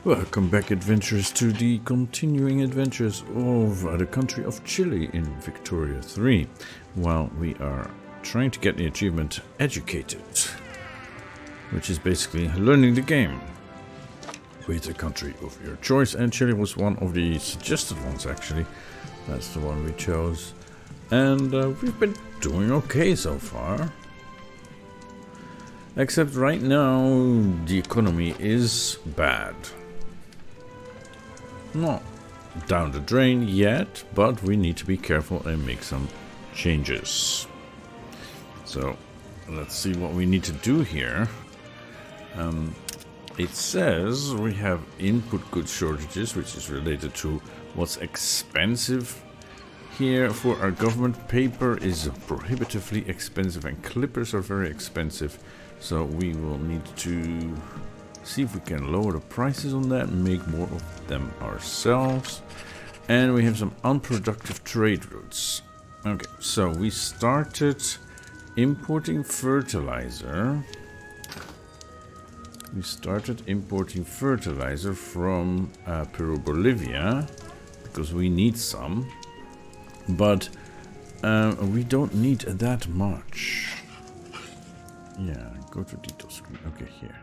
Welcome back, adventurers, to the continuing adventures of the country of Chile in Victoria 3, while we are trying to get the achievement Educated, which is basically learning the game with a country of your choice, and Chile was one of the suggested ones, actually. That's the one we chose, and we've been doing okay so far. Except right now, the economy is bad. Not down the drain yet, but we need to be careful and make some changes. So, let's see what we need to do here. It says we have input goods shortages, which is related to what's expensive here for our government. Paper is prohibitively expensive and clippers are very expensive. So we will need to see if we can lower the prices on that and make more of them ourselves. And we have some unproductive trade routes. Okay, so we started importing fertilizer. We started importing fertilizer from Peru, Bolivia, because we need some. But we don't need that much. Yeah, go to detail screen. Okay, here.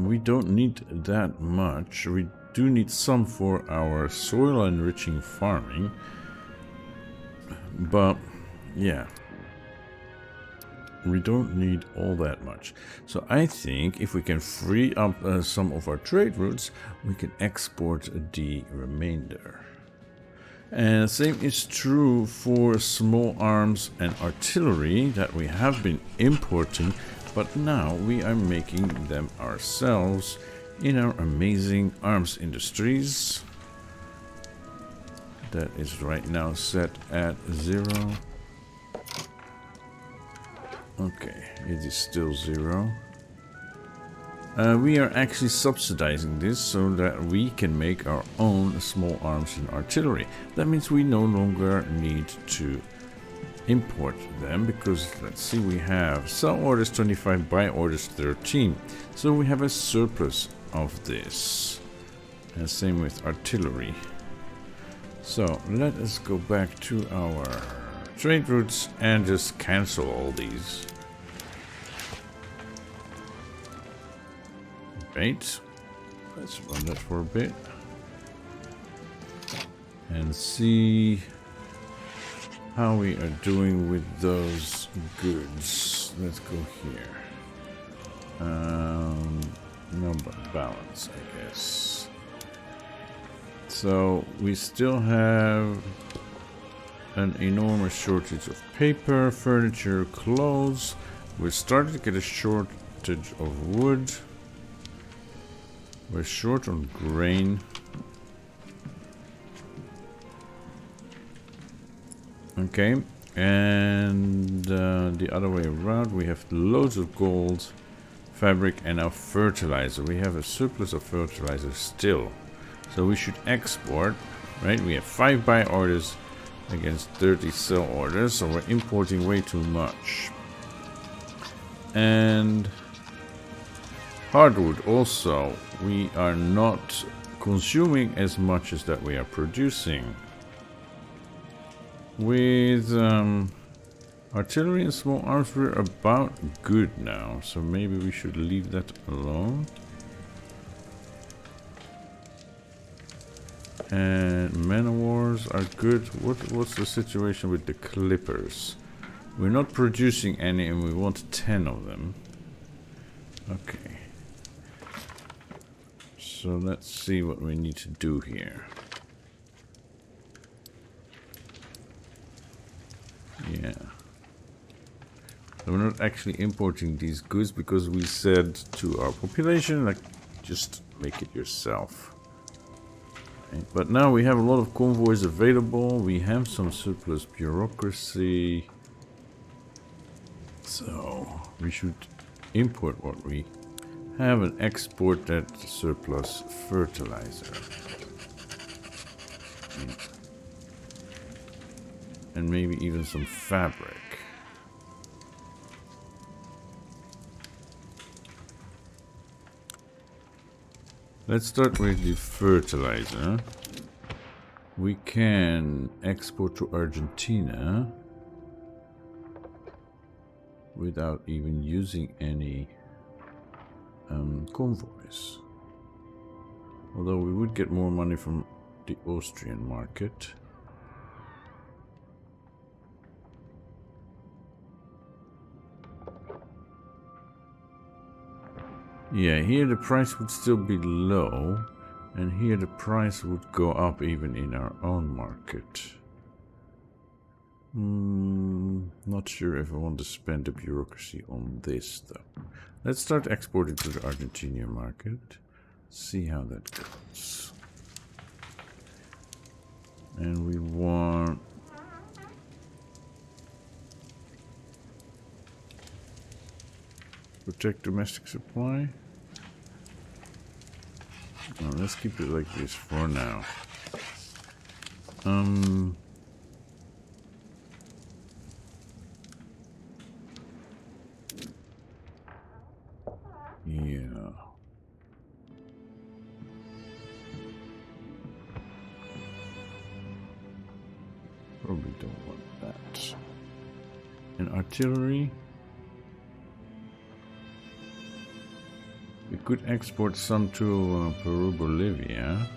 We don't need that much. We do need some for our soil enriching farming. But, yeah. We don't need all that much. So I think if we can free up some of our trade routes, we can export the remainder. And the same is true for small arms and artillery that we have been importing, but now we are making them ourselves in our amazing arms industries. That is right now set at 0. Okay, it is still 0. We are actually subsidizing this so that we can make our own small arms and artillery. That means we no longer need to import them because, let's see, we have sell orders 25, buy orders 13. So we have a surplus of this. And same with artillery. So let us go back to our trade routes and just cancel all these. Right, let's run that for a bit and see how we are doing with those goods. Let's go here. Number balance, I guess. So we still have an enormous shortage of paper, furniture, clothes. We're starting to get a shortage of wood. We're short on grain. Okay, and the other way around, we have loads of gold, fabric, and now fertilizer. We have a surplus of fertilizer still, so we should export, right? We have 5 buy orders against 30 sell orders, so we're importing way too much. And hardwood also, we are not consuming as much as that we are producing. With artillery and small arms, we're about good now, so maybe we should leave that alone. And man of wars are good. What's the situation with the clippers? We're not producing any and we want 10 of them. Okay. So let's see what we need to do here. Yeah. So we're not actually importing these goods because we said to our population, like, just make it yourself. Right. But now we have a lot of convoys available. We have some surplus bureaucracy. So we should import what we have and export that surplus fertilizer. And maybe even some fabric. Let's start with the fertilizer. We can export to Argentina without even using any convoys. Although we would get more money from the Austrian market. Yeah, here the price would still be low, and here the price would go up even in our own market. Not sure if I want to spend the bureaucracy on this though. Let's start exporting to the Argentinian market. See how that goes. And we want protect domestic supply. No, let's keep it like this for now. Yeah. Probably don't want that. And artillery. We could export some to Peru, Bolivia.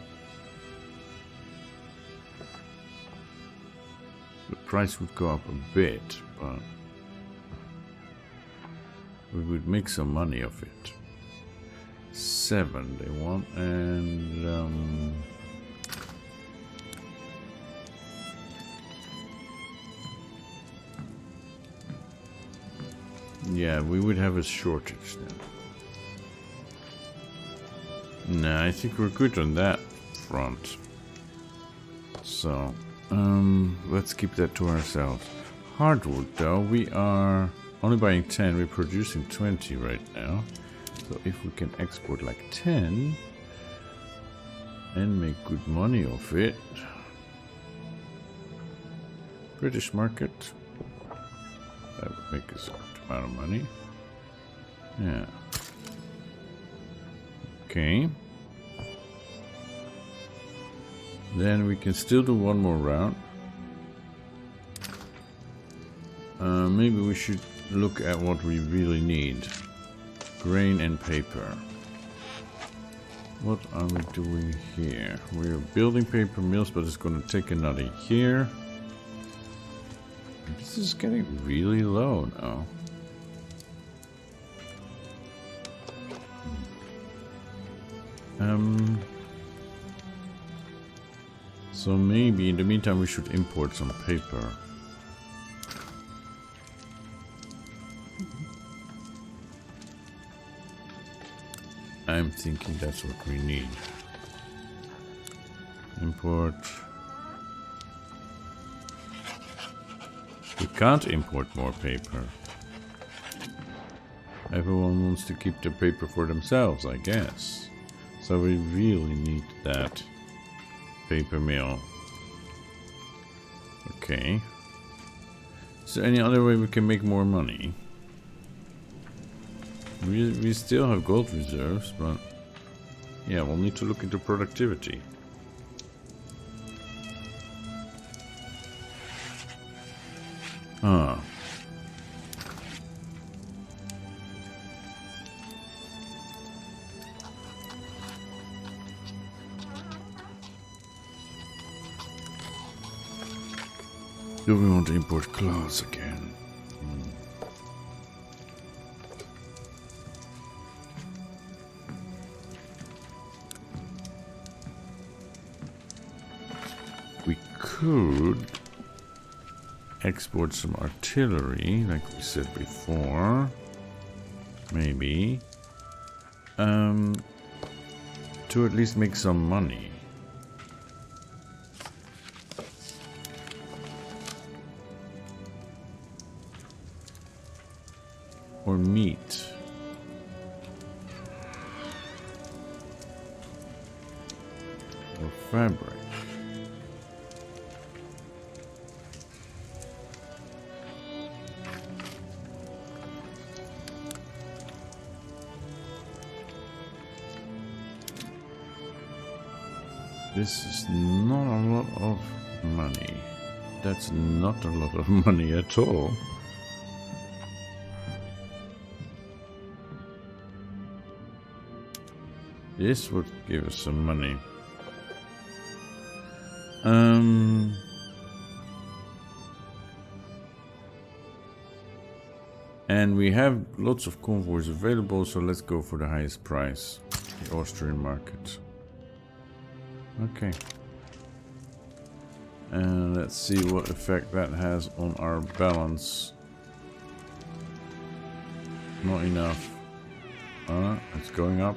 The price would go up a bit, but we would make some money of it. 7 they want, and yeah, we would have a shortage then. Nah, I think we're good on that front. So, let's keep that to ourselves. Hardwood, though, we are only buying 10. We're producing 20 right now. So if we can export like 10 and make good money off it. British market. That would make us a good amount of money. Yeah. Okay. Then we can still do one more round. Maybe we should look at what we really need. Grain and paper. What are we doing here? We're building paper mills, but it's going to take another year. This is getting really low now. So maybe in the meantime we should import some paper. I'm thinking that's what we need. Import. We can't import more paper. Everyone wants to keep the paper for themselves, I guess. So we really need that paper mill. Okay. Is there any other way we can make more money? We still have gold reserves, but yeah, we'll need to look into productivity. Ah. Do we want to import clothes again? We could export some artillery, like we said before. Maybe. To at least make some money. Or meat. Or fabric. This is not a lot of money. That's not a lot of money at all. This would give us some money. And we have lots of convoys available, so let's go for the highest price. The Austrian market. Okay. And let's see what effect that has on our balance. Not enough. It's going up.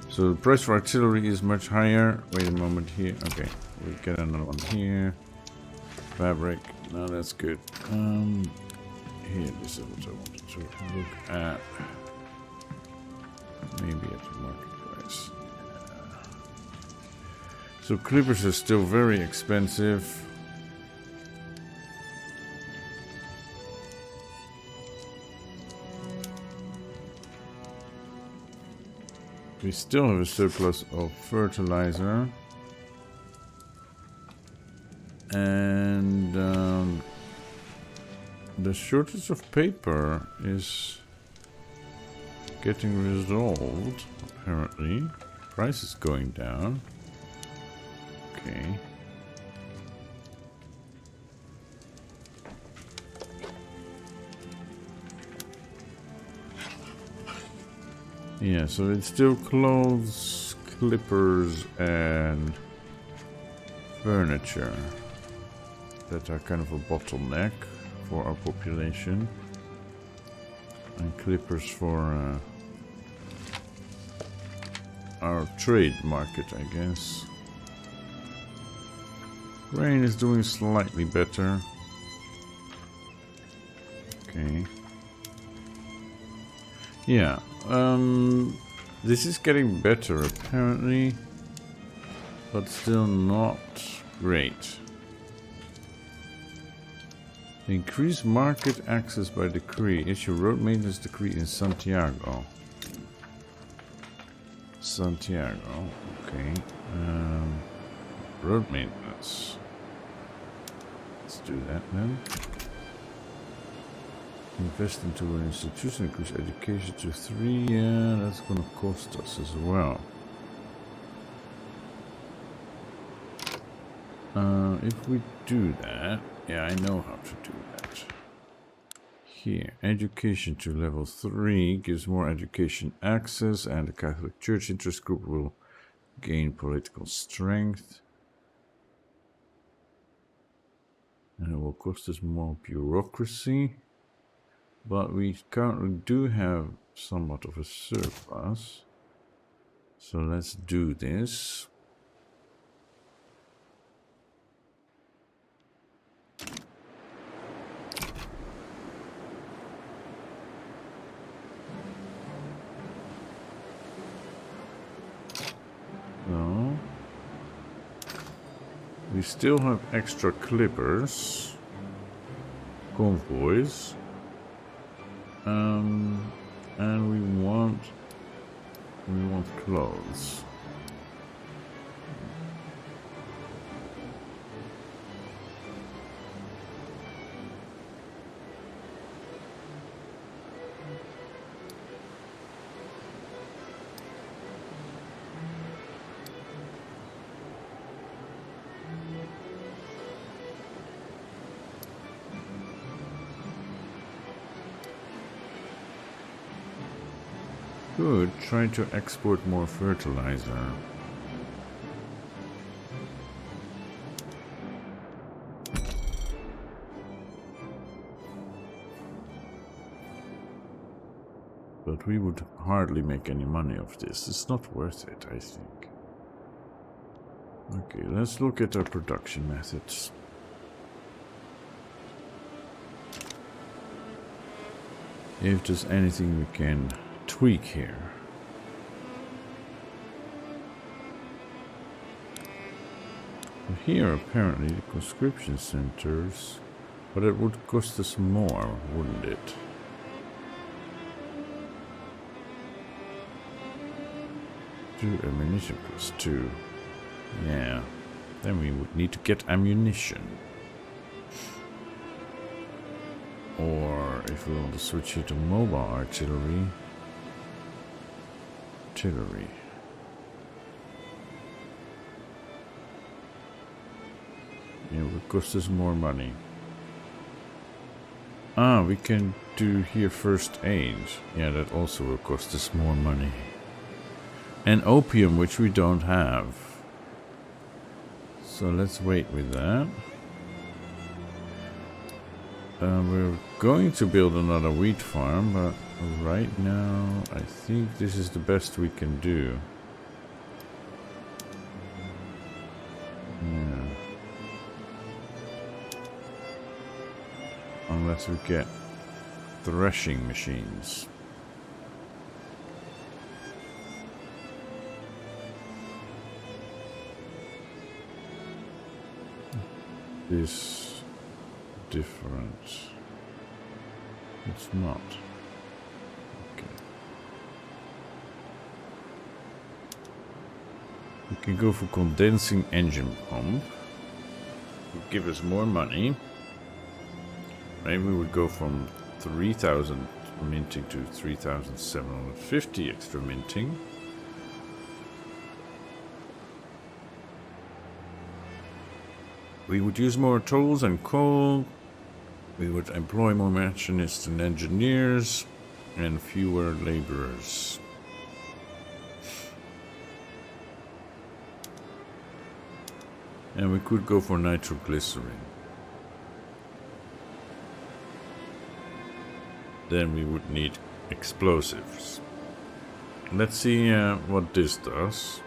So the price for artillery is much higher. Wait a moment here. Okay, we get another one here. Fabric. No, that's good. Here, this is what I wanted to look at. Maybe at the market price. So clippers are still very expensive. We still have a surplus of fertilizer. And the shortage of paper is getting resolved, apparently. Price is going down. Okay. Yeah, so it's still clothes, clippers, and furniture that are kind of a bottleneck for our population. And clippers for our trade market, I guess. Grain is doing slightly better. Okay. Yeah. This is getting better apparently, but still not great. Increase market access by decree. Issue road maintenance decree in Santiago. Santiago, okay. Road maintenance. Let's do that then. Invest into an institution, increase education to 3. Yeah, that's gonna cost us as well. If we do that, yeah, I know how to do that. Here, education to level 3 gives more education access, and the Catholic Church interest group will gain political strength. And it will cost us more bureaucracy. But we currently do have somewhat of a surplus. So let's do this. So we still have extra clippers, convoys. And we want clothes. Good, try to export more fertilizer. But we would hardly make any money off this. It's not worth it, I think. Okay, let's look at our production methods. If there's anything we can tweak here. Here apparently the conscription centers, but it would cost us more, wouldn't it? 2, ammunition +2. Yeah. Then we would need to get ammunition. Or if we want to switch here to mobile artillery. Artillery. It will cost us more money. Ah, we can do here first aid. Yeah, that also will cost us more money. And opium, which we don't have. So let's wait with that. We're going to build another wheat farm, but right now I think this is the best we can do. Yeah. Unless we get threshing machines. This different. It's not. Okay. We can go for condensing engine pump. Would give us more money. Maybe we would go from 3,000 minting to 3,750 extra minting. We would use more tools and coal. We would employ more machinists and engineers and fewer laborers. And we could go for nitroglycerin. Then we would need explosives. Let's see what this does.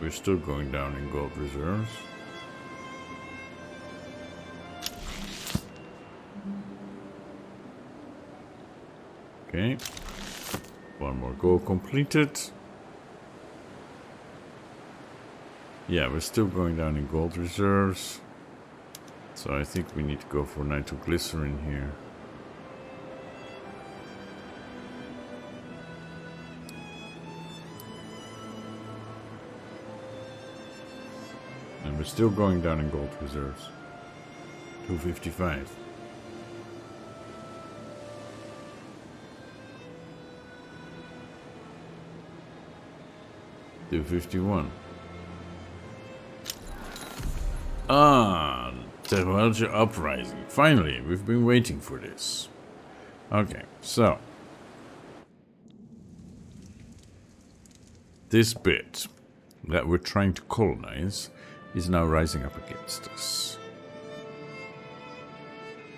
We're still going down in gold reserves. Okay. One more goal completed. Yeah, we're still going down in gold reserves. So I think we need to go for nitroglycerin here. And we're still going down in gold reserves. 255. $251. Ah, Tehuelche uprising. Finally, we've been waiting for this. Okay, so this bit that we're trying to colonize is now rising up against us.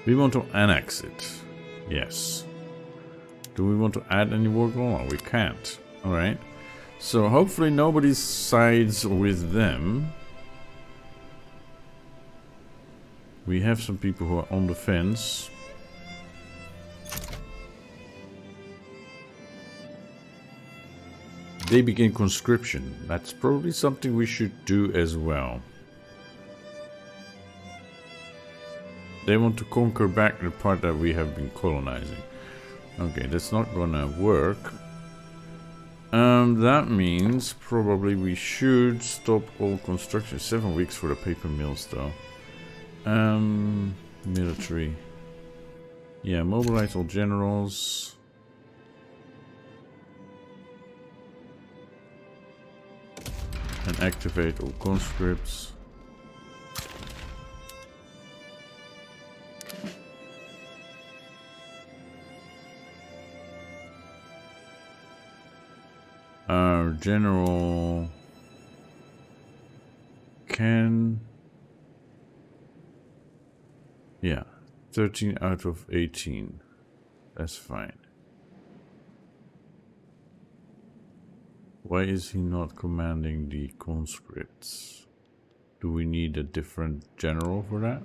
We want to annex it. Yes. Do we want to add any war goal? No, we can't. Alright. So hopefully nobody sides with them. We have some people who are on the fence. They begin conscription. That's probably something we should do as well. They want to conquer back the part that we have been colonizing. Okay, that's not gonna work. That means probably we should stop all construction. 7 weeks for the paper mills though. Military. Yeah, mobilize all generals. And activate all conscripts. Our general can... Yeah, 13 out of 18. That's fine. Why is he not commanding the conscripts? Do we need a different general for that?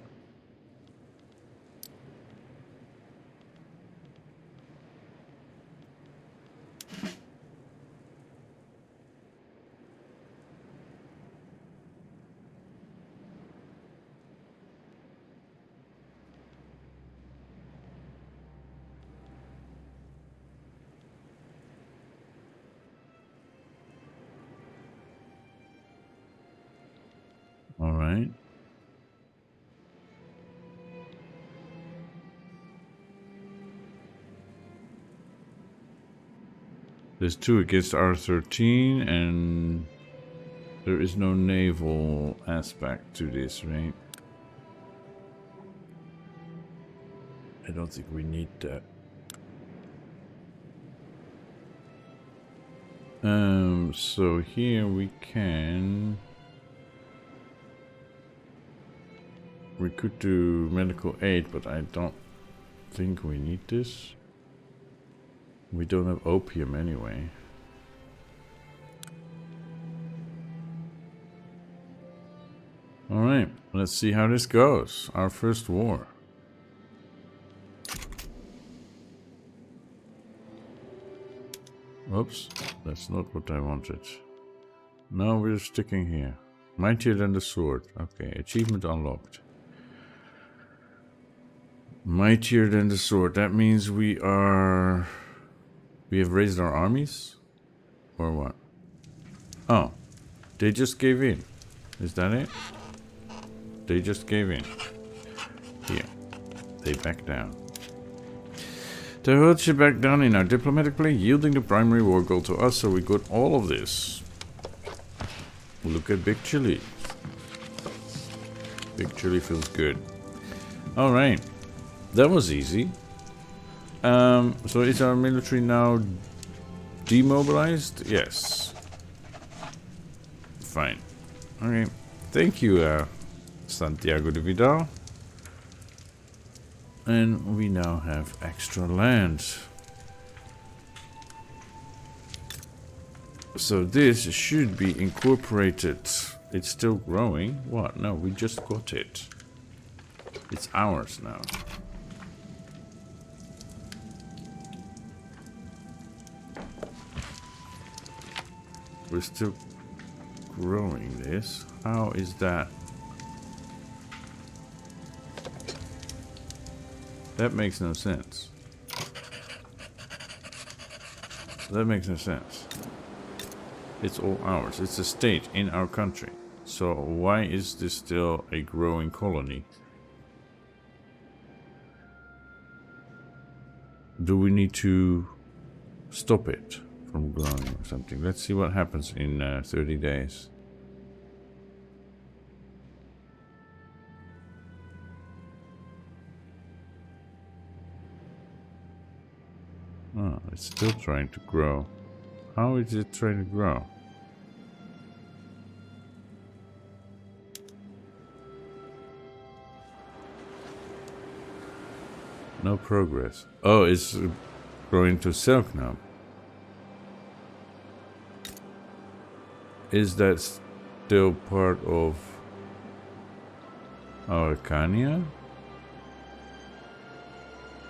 There's 2 against R13, and there is no naval aspect to this, right? I don't think we need that. So here we can... We could do medical aid, but I don't think we need this. We don't have opium anyway. Alright, let's see how this goes. Our first war. Oops, that's not what I wanted. No, we're sticking here. Mightier than the sword. Okay, achievement unlocked. Mightier than the sword. That means we are... We have raised our armies? Or what? Oh, they just gave in. Is that it? They just gave in. Here. They back down. Tehuelche back down in our diplomatic play, yielding the primary war goal to us, so we got all of this. Look at Big Chili. Big Chili feels good. Alright. That was easy. So is our military now demobilized? Yes. Fine. Okay. Thank you, Santiago de Vidal. And we now have extra land. So this should be incorporated. It's still growing. What? No, we just got it. It's ours now. We're still growing this. How is that? That makes no sense. That makes no sense. It's all ours. It's a state in our country. So why is this still a growing colony? Do we need to stop it from growing or something? Let's see what happens in 30 days. Oh, it's still trying to grow. How is it trying to grow? No progress. Oh, it's growing to silk now. Is that still part of Araucania?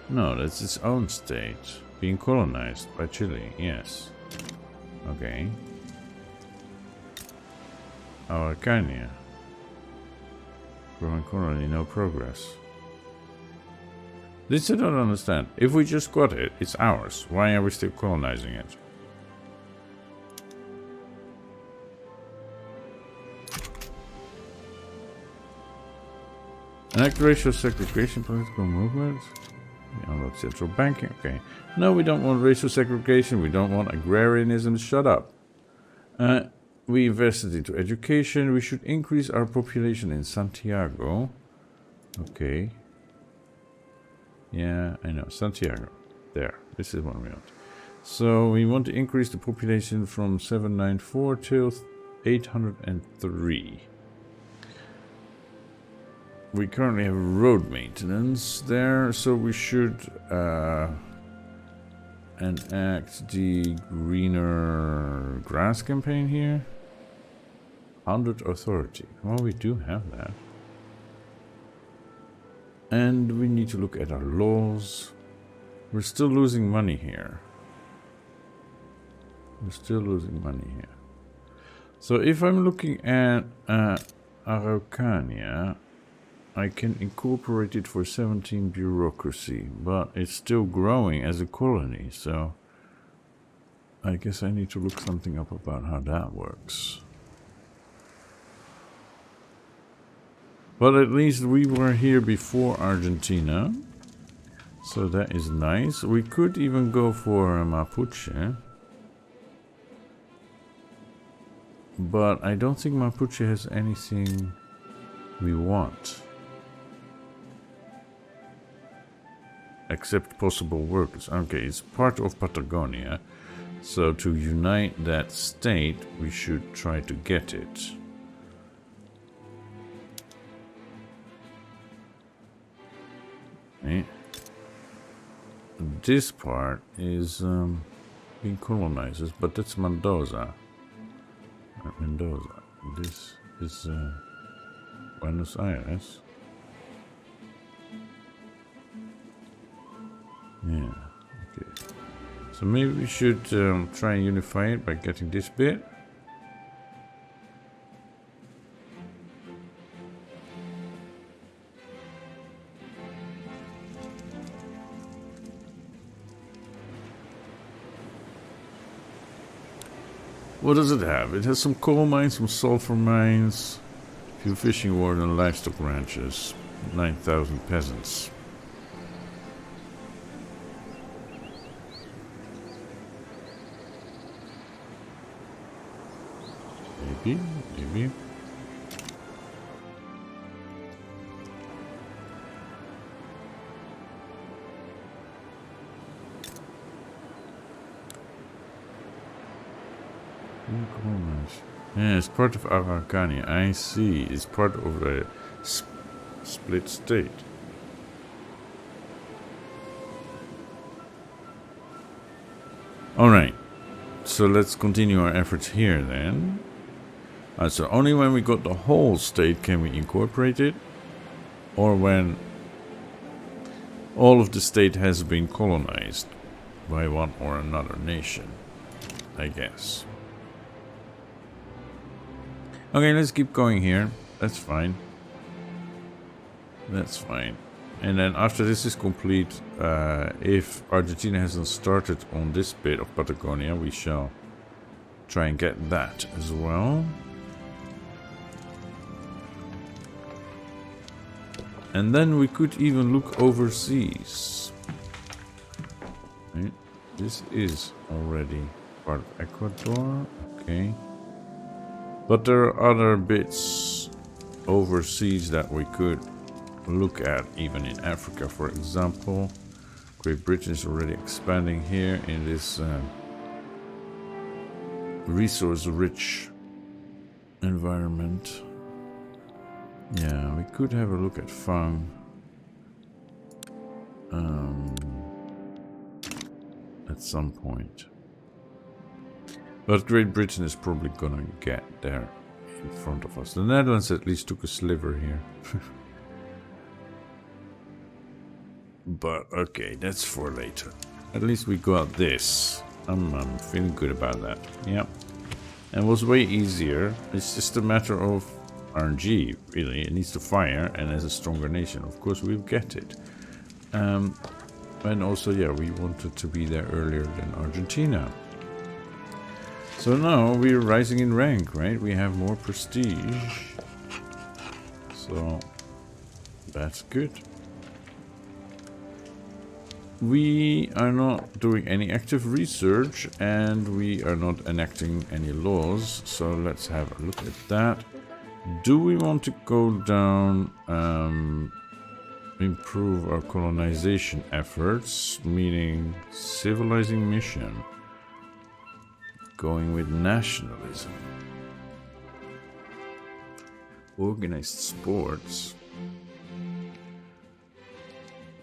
No, that's its own state. Being colonized by Chile, yes. Okay. Araucania. Growing colony, no progress. This I don't understand. If we just got it, it's ours. Why are we still colonizing it? Enact racial segregation, political movement. We unlock central banking. Okay. No, we don't want racial segregation. We don't want agrarianism. Shut up. We invested into education. We should increase our population in Santiago. Okay. Yeah, I know. Santiago. There. This is what we want. So we want to increase the population from 794 to 803. We currently have road maintenance there, so we should enact the greener grass campaign here. 100 authority. Well, we do have that. And we need to look at our laws. We're still losing money here. We're still losing money here. So if I'm looking at Araucania, I can incorporate it for 17 bureaucracy, but it's still growing as a colony, so I guess I need to look something up about how that works. But at least we were here before Argentina, so that is nice. We could even go for Mapuche. But I don't think Mapuche has anything we want. Except possible workers. Okay, it's part of Patagonia. So to unite that state, we should try to get it. Okay. This part is being colonized, but that's Mendoza. Mendoza. This is Buenos Aires. Yeah, okay. So maybe we should try and unify it by getting this bit. What does it have? It has some coal mines, some sulfur mines, a few fishing wharves and livestock ranches. 9,000 peasants. Maybe. Yeah, it's part of Araucania. I see. It's part of a split state. Alright. So let's continue our efforts here then. So only when we got the whole state can we incorporate it, or when all of the state has been colonized by one or another nation, I guess. Okay, let's keep going here. That's fine. That's fine. And then after this is complete, if Argentina hasn't started on this bit of Patagonia, we shall try and get that as well. And then we could even look overseas. Right. This is already part of Ecuador. Okay. But there are other bits overseas that we could look at, even in Africa, for example. Great Britain is already expanding here in this resource-rich environment. Yeah, we could have a look at Fang. At some point. But Great Britain is probably gonna get there in front of us. The Netherlands at least took a sliver here. But okay, that's for later. At least we got this. I'm feeling good about that. Yeah. And it was way easier. It's just a matter of RNG, really. It needs to fire, and as a stronger nation, of course, we'll get it. And also, yeah, we wanted to be there earlier than Argentina. So now we're rising in rank, right? We have more prestige. So that's good. We are not doing any active research, and we are not enacting any laws. So let's have a look at that. Do we want to go down, improve our colonization efforts, meaning civilizing mission? Going with nationalism. Organized sports.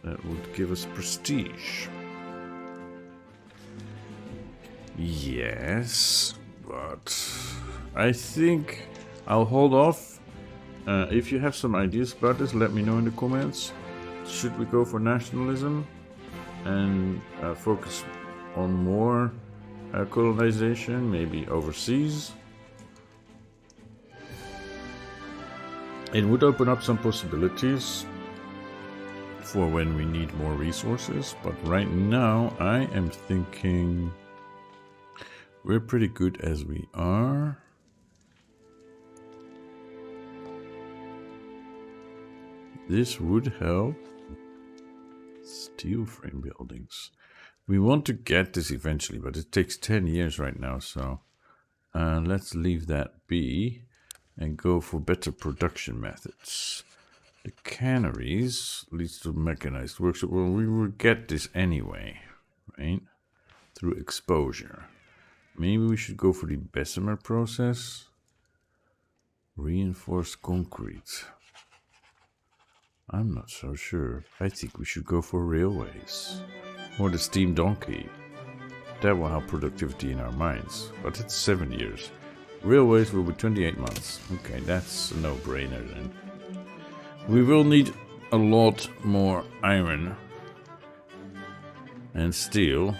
That would give us prestige. Yes, but I think I'll hold off. If you have some ideas about this, let me know in the comments. Should we go for nationalism and focus on more colonization, maybe overseas? It would open up some possibilities for when we need more resources, but right now I am thinking we're pretty good as we are. This would help. Steel frame buildings. We want to get this eventually, but it takes 10 years right now, so Let's leave that be and go for better production methods. The canneries leads to mechanized workshop. Well, we will get this anyway, right? Through exposure. Maybe we should go for the Bessemer process. Reinforced concrete. I'm not so sure. I think we should go for railways. Or the steam donkey. That will help productivity in our mines. But it's 7 years. Railways will be 28 months. Okay, that's a no-brainer then. We will need a lot more iron. And steel.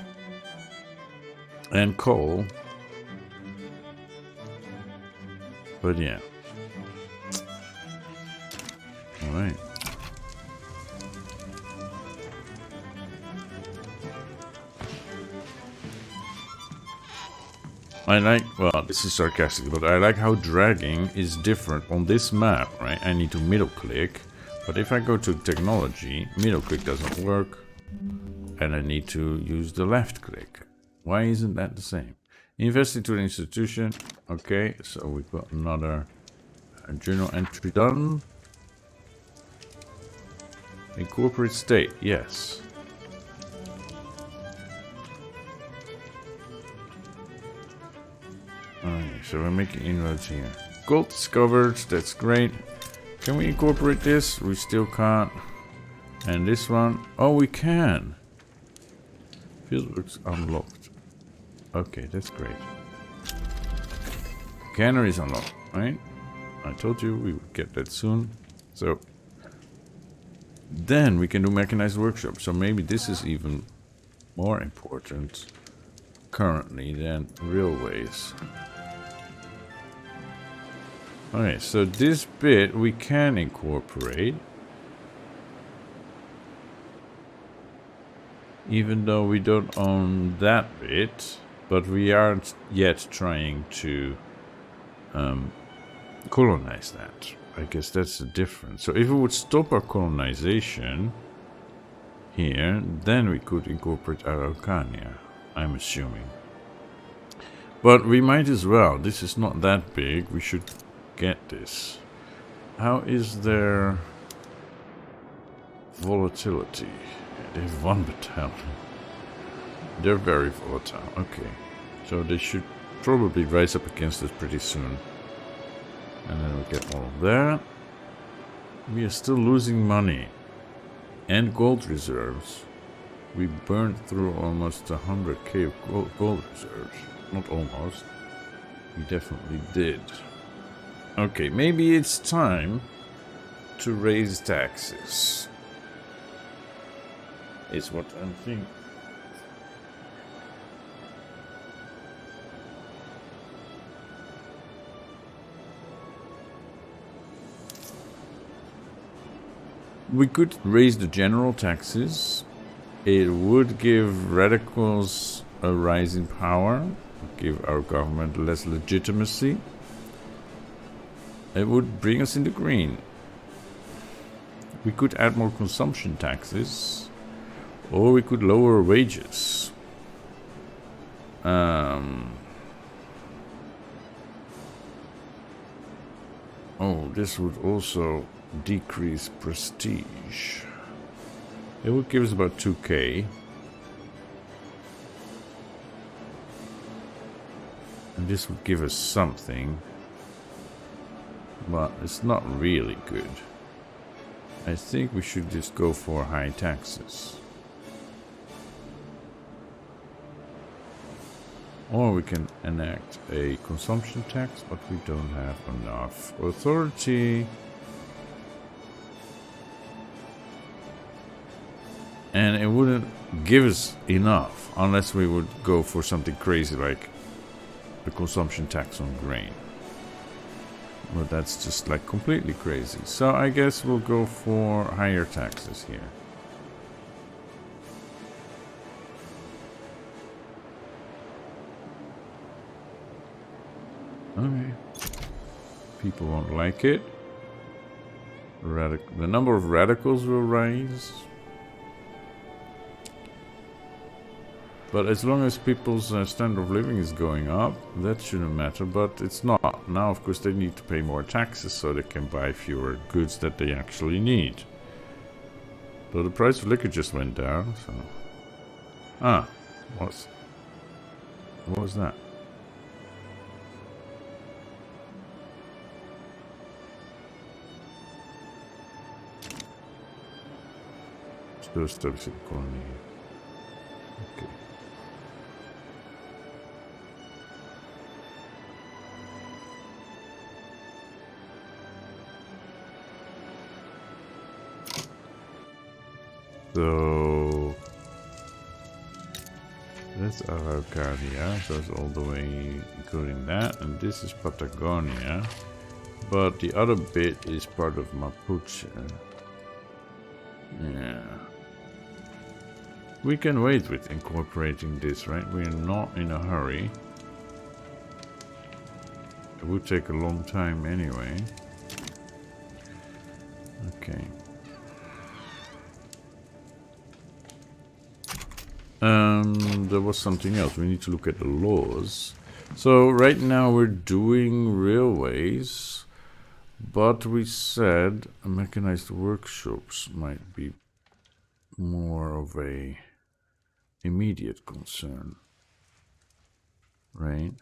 And coal. But yeah. Alright. I like, well, this is sarcastic, but I like how dragging is different on this map, right? I need to middle click, but if I go to technology, middle click doesn't work, and I need to use the left click. Why isn't that the same? Invest into an institution. Okay, so we've got another journal entry done. Incorporate state, yes. Okay, so we're making inroads here. Gold discovered, that's great. Can we incorporate this? We still can't. And this one, oh, we can. Fieldworks unlocked. Okay, that's great. Cannery is unlocked, right? I told you we would get that soon. So then we can do mechanized workshop. So maybe this is even more important currently than railways. Okay, so this bit we can incorporate. Even though we don't own that bit, but we aren't yet trying to colonize that. I guess that's the difference. So if we would stop our colonization here, then we could incorporate Araucania, I'm assuming. But we might as well. This is not that big. We should get this. How is their volatility? They have 1 battalion. They're very volatile. Okay. So they should probably rise up against us pretty soon. And then we'll get all of that. We are still losing money. And gold reserves. We burned through almost 100k of gold reserves. Not almost. We definitely did. Okay, maybe it's time to raise taxes. Is what I'm thinking. We could raise the general taxes. It would give radicals a rise in power, give our government less legitimacy. It would bring us in the green. We could add more consumption taxes, or we could lower wages. Oh, this would also decrease prestige. It would give us about 2k. And this would give us something. But it's not really good. I think we should just go for high taxes. Or we can enact a consumption tax, but we don't have enough authority. And it wouldn't give us enough unless we would go for something crazy like the consumption tax on grain. But that's just like completely crazy. So I guess we'll go for higher taxes here. Okay. People won't like it. The number of radicals will rise. But as long as people's standard of living is going up, that shouldn't matter, but it's not. Now, of course, they need to pay more taxes so they can buy fewer goods that they actually need. So the price of liquor just went down, so... Ah, what was that? Still establishing the colony. Okay. So that's Araucania, so it's all the way including that, and this is Patagonia, but the other bit is part of Mapuche. Yeah. We can wait with incorporating this, right? We're not in a hurry. It would take a long time anyway. Okay. There was something else. We need to look at the laws. So right now we're doing railways, but we said mechanized workshops might be more of a immediate concern, right?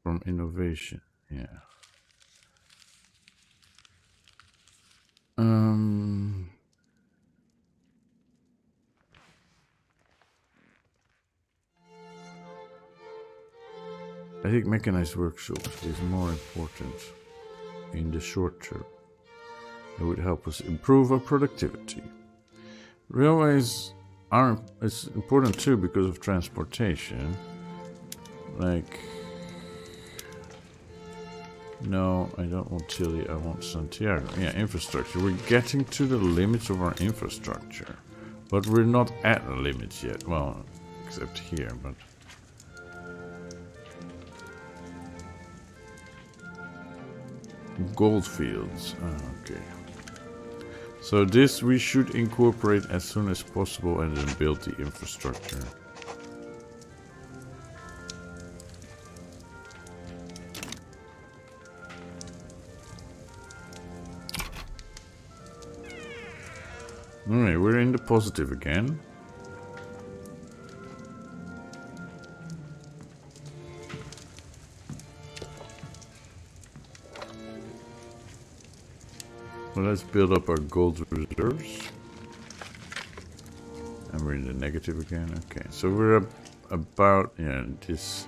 From innovation, yeah. I think mechanized workshops is more important in the short term. It would help us improve our productivity. Railways it's important too because of transportation. Like, no, I don't want Chile, I want Santiago. Yeah, infrastructure. We're getting to the limits of our infrastructure, but we're not at the limits yet. Well, except here, but... Goldfields. Oh, okay. So this we should incorporate as soon as possible and then build the infrastructure. Alright, we're in the positive again. Well, let's build up our gold reserves. And we're in the negative again. Okay, so we're about, yeah, this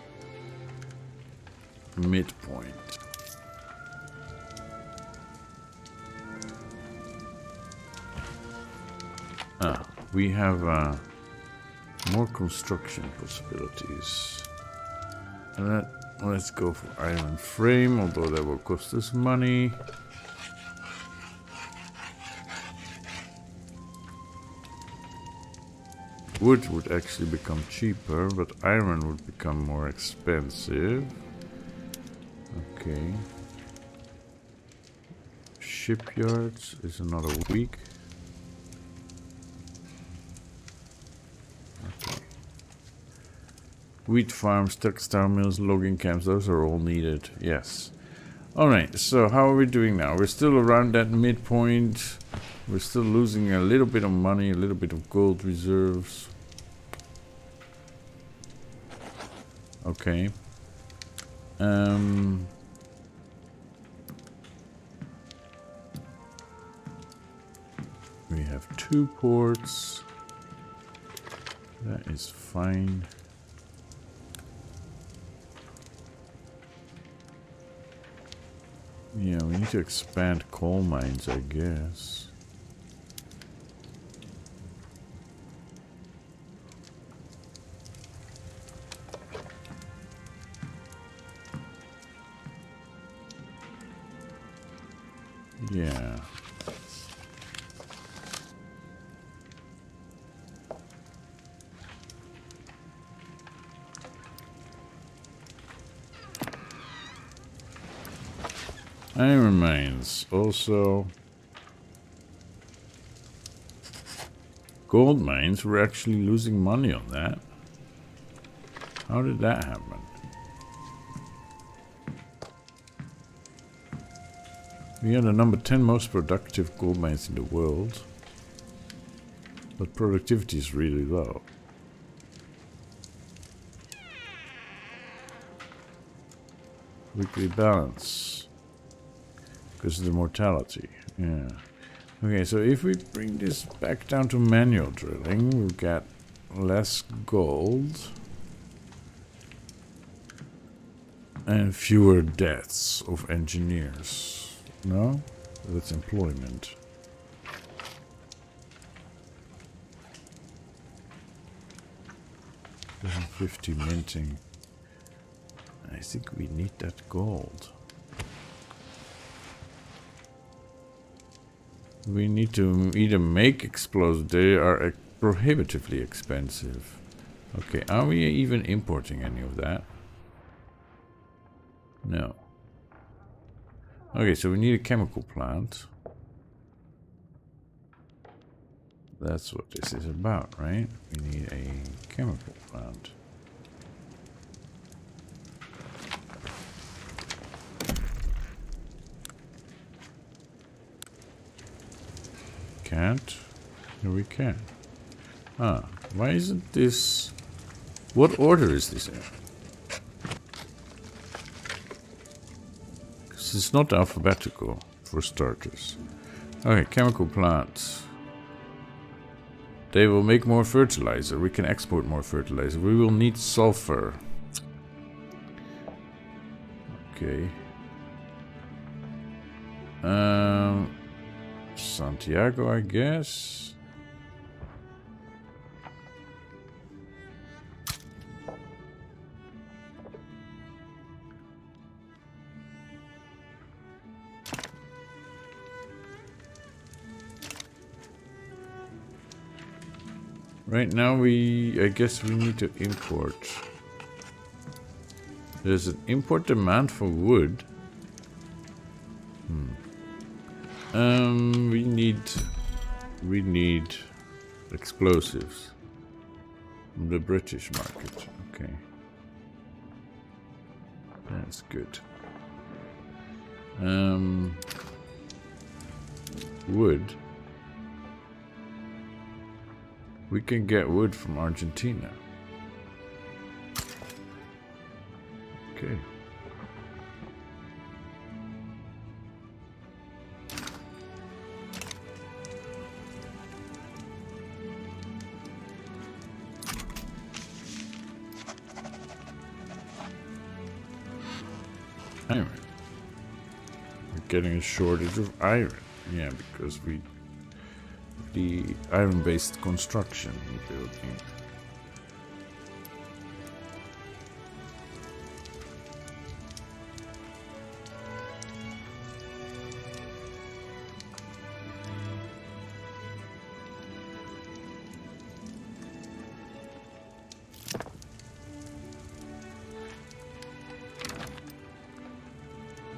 midpoint. We have more construction possibilities. And let's go for iron frame, although that will cost us money. Wood would actually become cheaper, but iron would become more expensive. Okay. Shipyards is another week. Okay. Wheat farms, textile mills, logging camps, those are all needed. Yes. Alright, so how are we doing now? We're still around that midpoint. We're still losing a little bit of money, a little bit of gold reserves. Okay. We have 2 ports. That is fine. Yeah, we need to expand coal mines, I guess. Yeah. Iron mines. Also, gold mines, we're actually losing money on that. How did that happen? We are the number 10 most productive gold mines in the world. But productivity is really low. Weekly balance. Because of the mortality. Yeah. Okay, so if we bring this back down to manual drilling, we'll get less gold. And fewer deaths of engineers. No? That's employment. $50 minting. I think we need that gold. We need to either make explosives. They are prohibitively expensive. Okay, are we even importing any of that? No. Okay, so we need a chemical plant. That's what this is about, right? We need a chemical plant. Can't? No, we can. Ah, why isn't this... What order is this in? Because it's not alphabetical, for starters. Okay, chemical plants. They will make more fertilizer. We can export more fertilizer. We will need sulfur. Okay. Santiago, I guess. Right now I guess we need to import. There's an import demand for wood. We need explosives from the British market. Okay. That's good. Wood. We can get wood from Argentina. Okay. Iron. We're getting a shortage of iron. Yeah, because the iron-based construction building.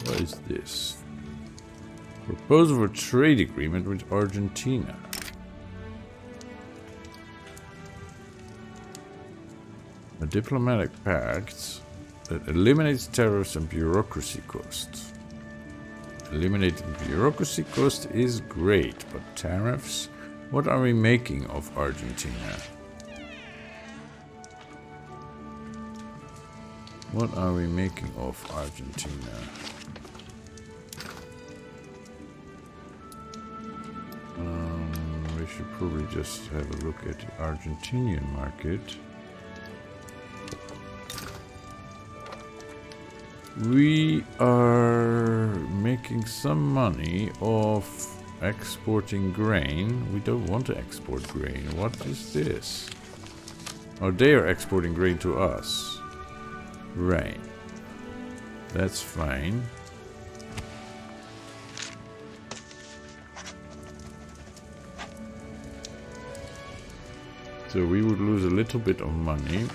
What is this? Proposal for trade agreement with Argentina. A diplomatic pact that eliminates tariffs and bureaucracy costs. Eliminating bureaucracy cost is great, but tariffs? What are we making of Argentina? What are we making of Argentina? We should probably just have a look at the Argentinian market. We are making some money off exporting grain. We don't want to export grain. What is this? Oh, they are exporting grain to us. Right. That's fine. So we would lose a little bit of money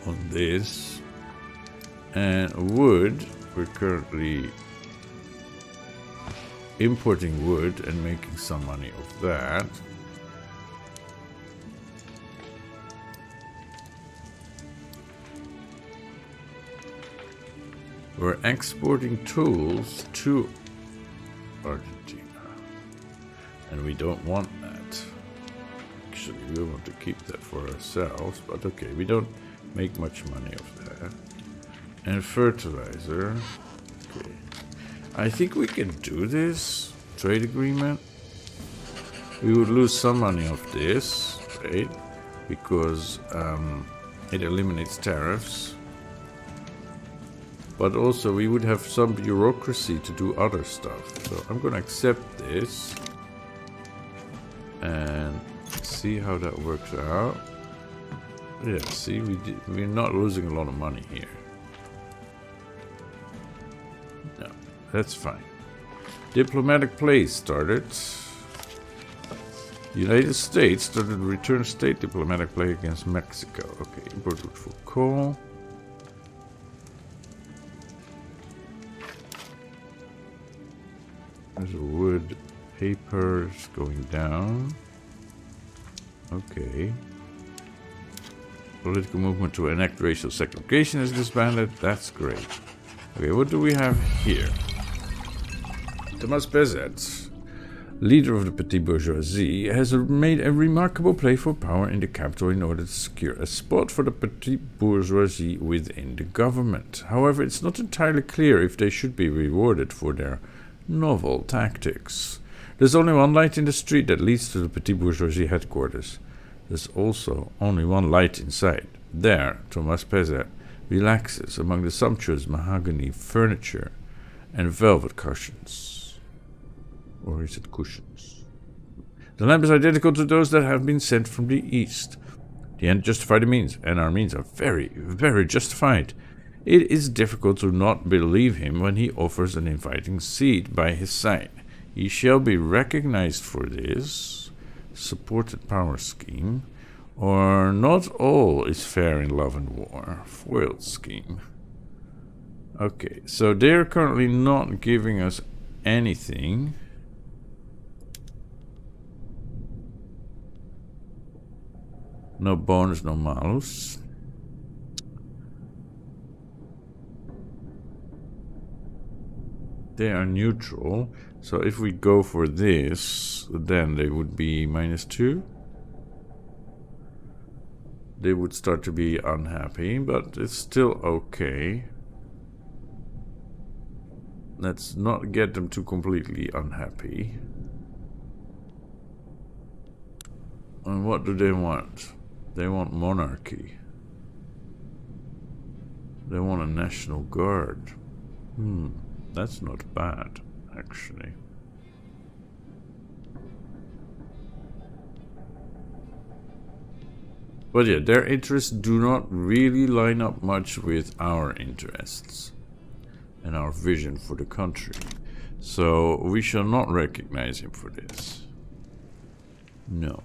on this. And wood, we're currently importing wood and making some money of that. We're exporting tools to Argentina. And we don't want that. Actually, we want to keep that for ourselves, but okay, we don't make much money off that. And fertilizer. Okay. I think we can do this. Trade agreement. We would lose some money off this, right? Because it eliminates tariffs. But also we would have some bureaucracy to do other stuff. So I'm gonna accept this. And see how that works out. Yeah, see, we're not losing a lot of money here. No, that's fine. Diplomatic play started. The United States started return state diplomatic play against Mexico. Okay, import wood for coal. There's a wood. Papers going down. Okay. Political movement to enact racial segregation is disbanded. That's great. Okay, what do we have here? Thomas Bezet, leader of the petty bourgeoisie, has made a remarkable play for power in the capital in order to secure a spot for the petty bourgeoisie within the government. However, it's not entirely clear if they should be rewarded for their novel tactics. There's only one light in the street that leads to the petit bourgeoisie headquarters. There's also only one light inside. There, Thomas Pezet relaxes among the sumptuous mahogany furniture and velvet cushions. Or is it cushions? The lamp is identical to those that have been sent from the east. The end justified the means, and our means are very, very justified. It is difficult to not believe him when he offers an inviting seat by his side. He shall be recognized for this supported power scheme, or not all is fair in love and war. Foiled scheme. Okay, so they're currently not giving us anything. No bonus, no malus. They are neutral. So if we go for this, then they would be -2. They would start to be unhappy, but it's still okay. Let's not get them too completely unhappy. And what do they want? They want monarchy. They want a national guard. That's not bad, actually. But yeah, their interests do not really line up much with our interests and our vision for the country. So we shall not recognize him for this. No.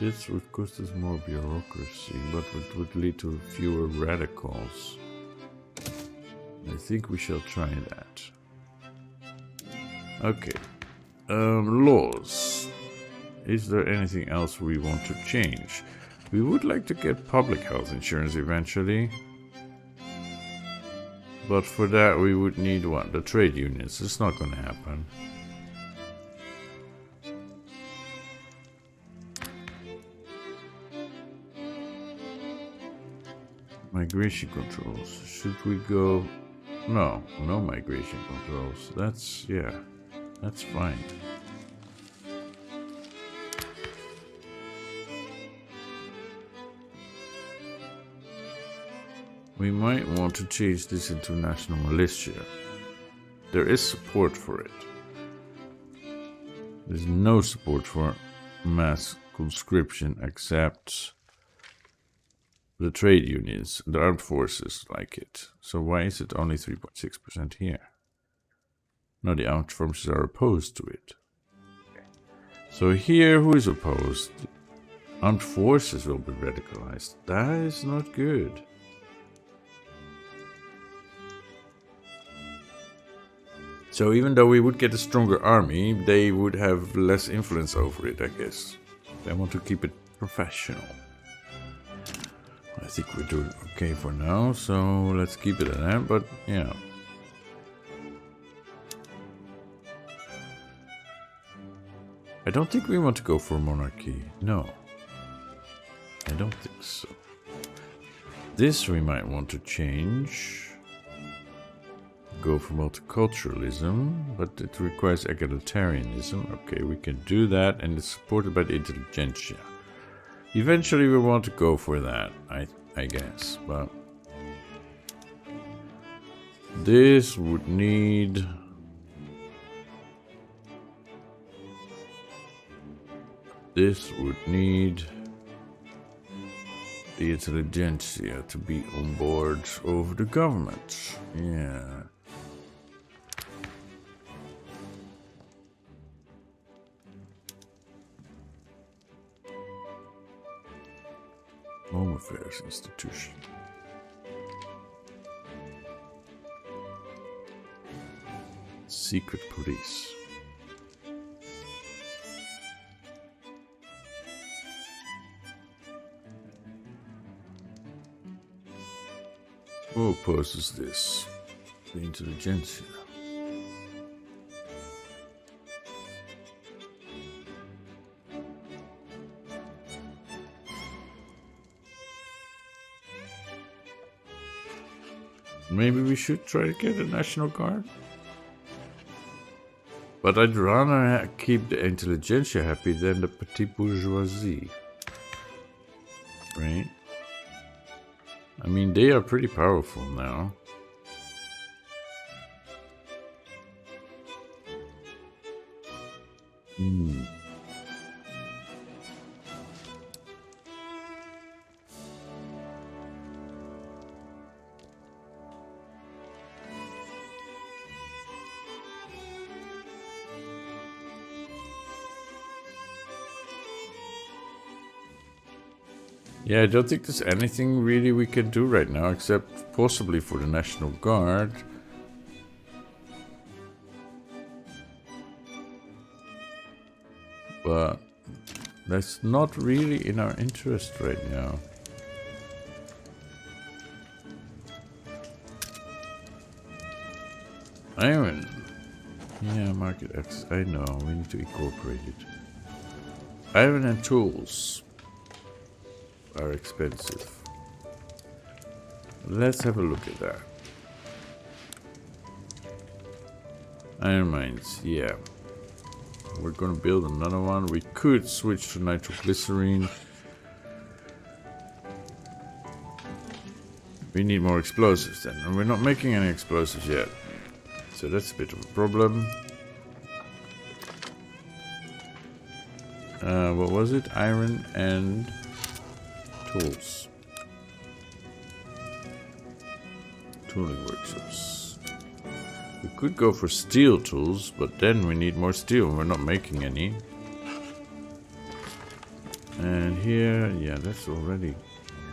This would cost us more bureaucracy, but it would lead to fewer radicals. I think we shall try that. Okay. Laws. Is there anything else we want to change? We would like to get public health insurance eventually. But for that we would need what? The trade unions. It's not going to happen. Migration controls. Should we go? No, no migration controls. That's, yeah, that's fine. We might want to change this into national militia. There is support for it. There's no support for mass conscription except the trade unions, the armed forces like it. So why is it only 3.6% here? No, the armed forces are opposed to it. So here, who is opposed? Armed forces will be radicalized. That is not good. So even though we would get a stronger army, they would have less influence over it, I guess. They want to keep it professional. I think we're doing okay for now, so let's keep it at that, but yeah. I don't think we want to go for monarchy. No. I don't think so. This we might want to change. Go for multiculturalism, but it requires egalitarianism. Okay, we can do that, and it's supported by the intelligentsia. Eventually we want to go for that, I guess, but this would need the intelligentsia to be on board over the government. Yeah. Home Affairs Institution. Secret Police. Who opposes this? The intelligentsia. Maybe we should try to get a National Guard? But I'd rather keep the intelligentsia happy than the petite bourgeoisie. Right? I mean, they are pretty powerful now. Yeah, I don't think there's anything really we can do right now, except possibly for the National Guard. But that's not really in our interest right now. Iron. Yeah, market access. I know, we need to incorporate it. Iron and tools are expensive. Let's have a look at that. Iron mines, yeah. We're gonna build another one. We could switch to nitroglycerine. We need more explosives then, and we're not making any explosives yet. So that's a bit of a problem. What was it? Iron and tools. Tooling workshops. We could go for steel tools, but then we need more steel. We're not making any. And here, yeah, that's already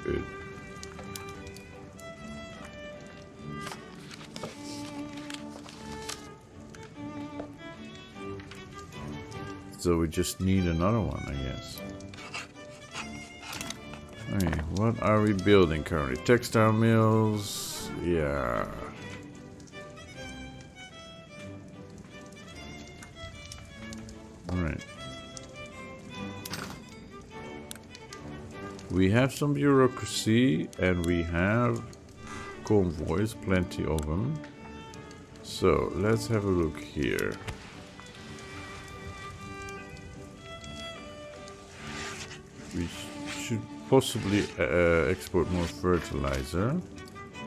good. So we just need another one, I guess. Okay, what are we building currently? Textile mills, yeah. Alright. We have some bureaucracy and we have convoys, plenty of them. So let's have a look here. We should possibly export more fertilizer,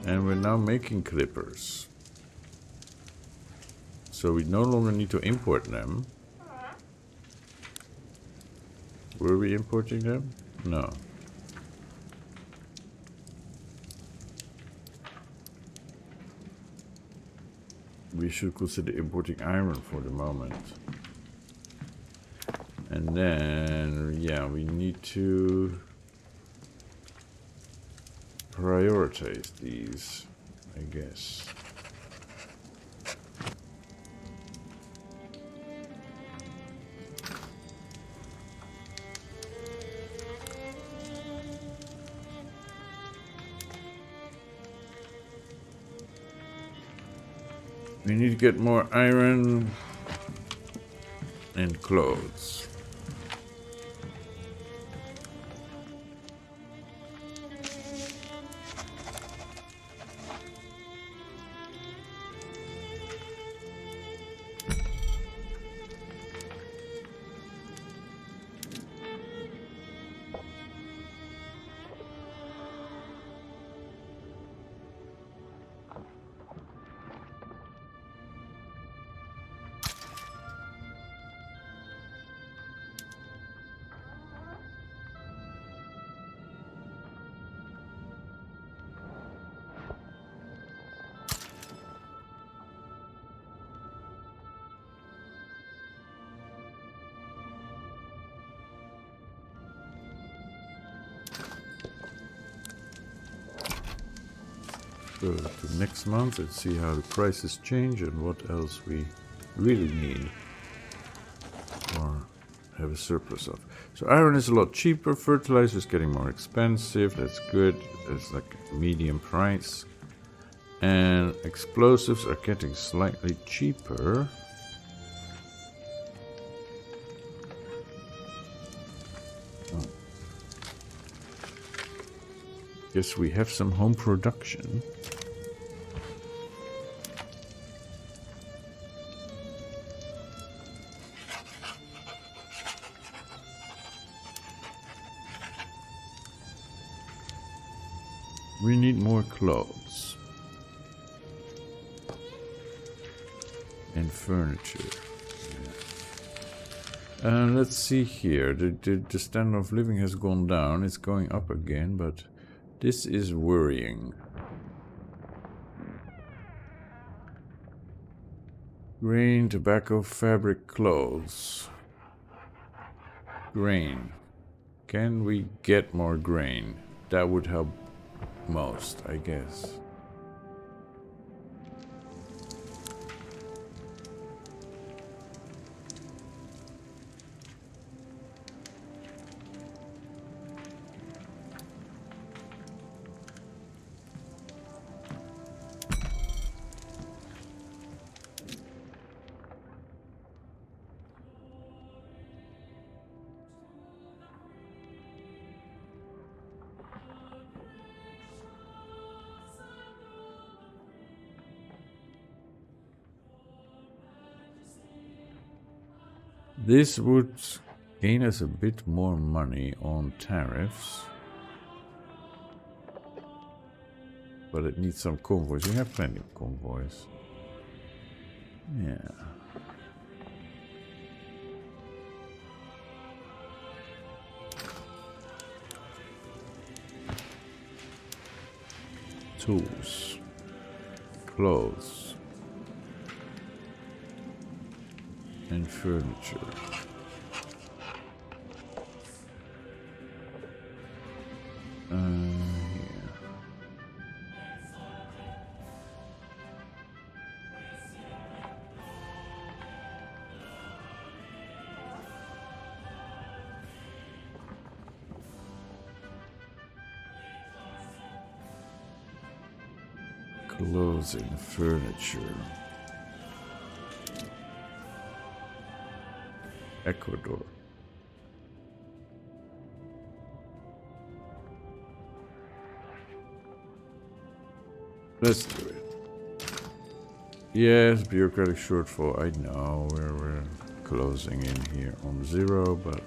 and we're now making clippers, so we no longer need to import them. Were we importing them? No. We should consider importing iron for the moment. And then, yeah, we need to prioritize these, I guess. We need to get more iron and clothes. Go to next month and see how the prices change and what else we really need or have a surplus of. So iron is a lot cheaper, fertilizer is getting more expensive, that's good, it's like a medium price. And explosives are getting slightly cheaper. Oh. Guess we have some home production. We need more clothes and furniture. Yeah. Let's see here. The standard of living has gone down. It's going up again, but this is worrying. Grain, tobacco, fabric, clothes. Grain. Can we get more grain? That would help most, I guess. This would gain us a bit more money on tariffs. But it needs some convoys. We have plenty of convoys. Yeah. Tools. Clothes. And furniture. Yeah. Clothes and furniture. Ecuador. Let's do it. Yes, bureaucratic shortfall. I know we're closing in here on 0, but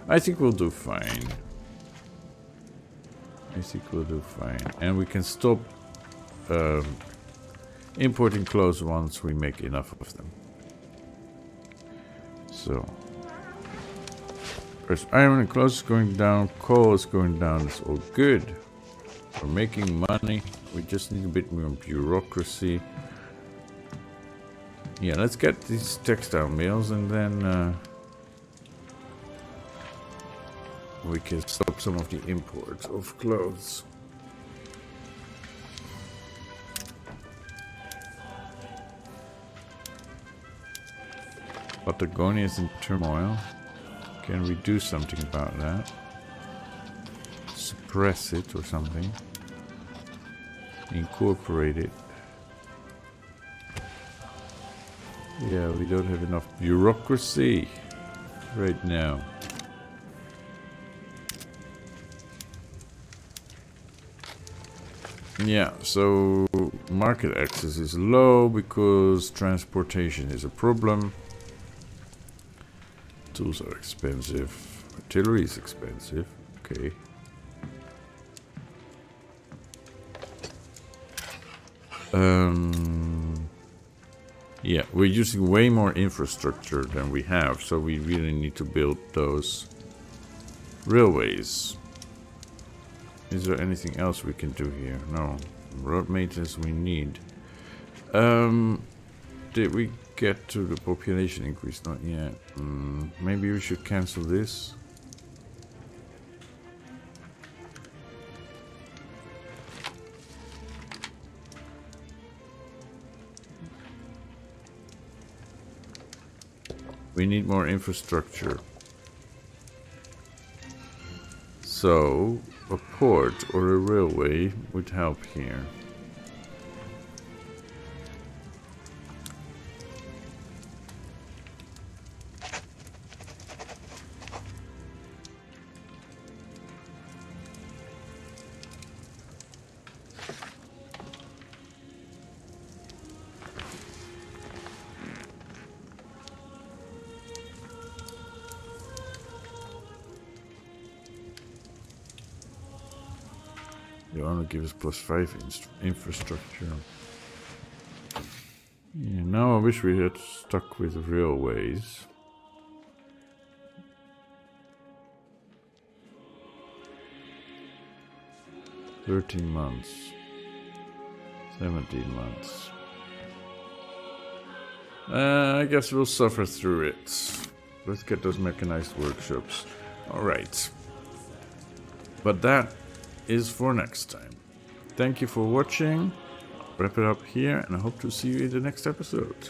I think we'll do fine. And we can stop importing clothes once we make enough of them. So. There's iron and clothes is going down, coal is going down, it's all good. We're making money, we just need a bit more bureaucracy. Yeah, let's get these textile mills and then we can stop some of the imports of clothes. Patagonia is in turmoil. Can we do something about that? Suppress it or something. Incorporate it. Yeah, we don't have enough bureaucracy right now. Yeah, so market access is low because transportation is a problem. Tools are expensive. Artillery is expensive. Okay. Yeah, we're using way more infrastructure than we have, so we really need to build those railways. Is there anything else we can do here? No. Road maintenance we need. Did we get to the population increase? Not yet. Maybe we should cancel this. We need more infrastructure. So, a port or a railway would help here. They only give us +5 infrastructure. Yeah, now I wish we had stuck with railways. $13 months. 17 months. I guess we'll suffer through it. Let's get those mechanized workshops. Alright. But that is for next time. Thank you for watching. Wrap it up here, and I hope to see you in the next episode.